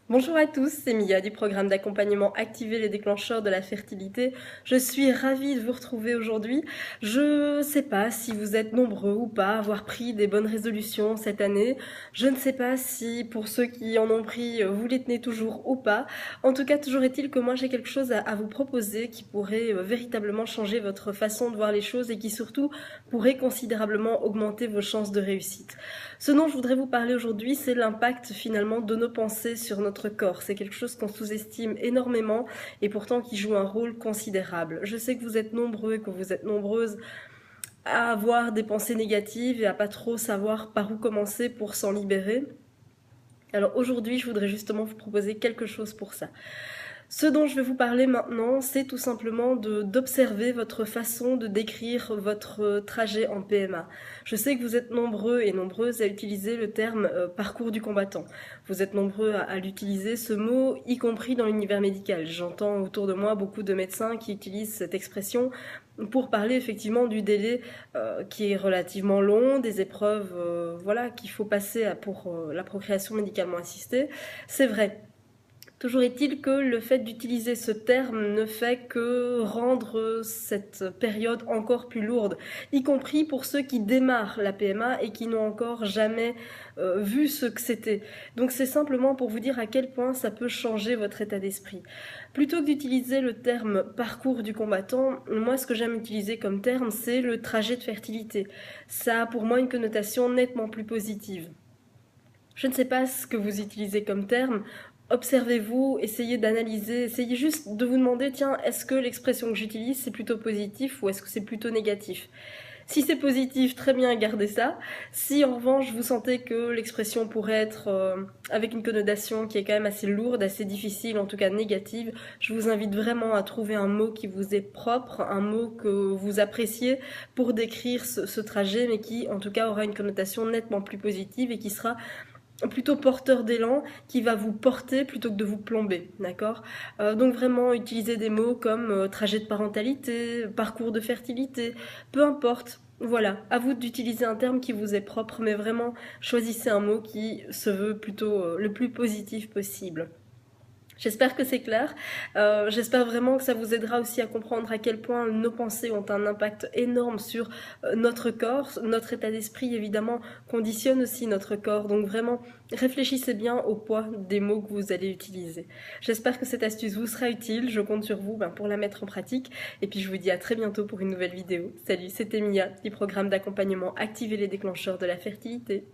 Bonjour à tous, c'est Mia du programme d'accompagnement Activer les déclencheurs de la fertilité. Je suis ravie de vous retrouver aujourd'hui. Je ne sais pas si vous êtes nombreux ou pas à avoir pris des bonnes résolutions cette année. Je ne sais pas si pour ceux qui en ont pris, vous les tenez toujours ou pas. En tout cas, toujours est-il que moi j'ai quelque chose à vous proposer qui pourrait véritablement changer votre façon de voir les choses et qui surtout pourrait considérablement augmenter vos chances de réussite. Ce dont je voudrais vous parler aujourd'hui, c'est l'impact finalement de nos pensées sur notre corps. C'est quelque chose qu'on sous-estime énormément et pourtant qui joue un rôle considérable. Je sais que vous êtes nombreux et que vous êtes nombreuses à avoir des pensées négatives et à pas trop savoir par où commencer pour s'en libérer. Alors aujourd'hui, je voudrais justement vous proposer quelque chose pour ça. Ce dont je vais vous parler maintenant, c'est tout simplement d'observer votre façon de décrire votre trajet en PMA. Je sais que vous êtes nombreux et nombreuses à utiliser le terme parcours du combattant. Vous êtes nombreux à l'utiliser, ce mot, y compris dans l'univers médical. J'entends autour de moi beaucoup de médecins qui utilisent cette expression pour parler effectivement du délai qui est relativement long, des épreuves voilà, qu'il faut passer pour la procréation médicalement assistée. C'est vrai. Toujours est-il que le fait d'utiliser ce terme ne fait que rendre cette période encore plus lourde, y compris pour ceux qui démarrent la PMA et qui n'ont encore jamais vu ce que c'était. Donc c'est simplement pour vous dire à quel point ça peut changer votre état d'esprit. Plutôt que d'utiliser le terme parcours du combattant, moi ce que j'aime utiliser comme terme, c'est le trajet de fertilité. Ça a pour moi une connotation nettement plus positive. Je ne sais pas ce que vous utilisez comme terme. Observez-vous, essayez d'analyser, essayez juste de vous demander, tiens, est-ce que l'expression que j'utilise, c'est plutôt positif ou est-ce que c'est plutôt négatif? Si c'est positif, très bien, gardez ça. Si en revanche vous sentez que l'expression pourrait être avec une connotation qui est quand même assez lourde, assez difficile, en tout cas négative, je vous invite vraiment à trouver un mot qui vous est propre, un mot que vous appréciez pour décrire ce trajet, mais qui en tout cas aura une connotation nettement plus positive et qui sera plutôt porteur d'élan, qui va vous porter plutôt que de vous plomber, d'accord. Donc vraiment utiliser des mots comme trajet de parentalité, parcours de fertilité, peu importe. Voilà, à vous d'utiliser un terme qui vous est propre, mais vraiment choisissez un mot qui se veut plutôt le plus positif possible. J'espère que c'est clair. J'espère vraiment que ça vous aidera aussi à comprendre à quel point nos pensées ont un impact énorme sur notre corps. Notre état d'esprit, évidemment, conditionne aussi notre corps. Donc vraiment, réfléchissez bien au poids des mots que vous allez utiliser. J'espère que cette astuce vous sera utile. Je compte sur vous pour la mettre en pratique. Et puis je vous dis à très bientôt pour une nouvelle vidéo. Salut, c'était Mia du programme d'accompagnement Activer les déclencheurs de la fertilité.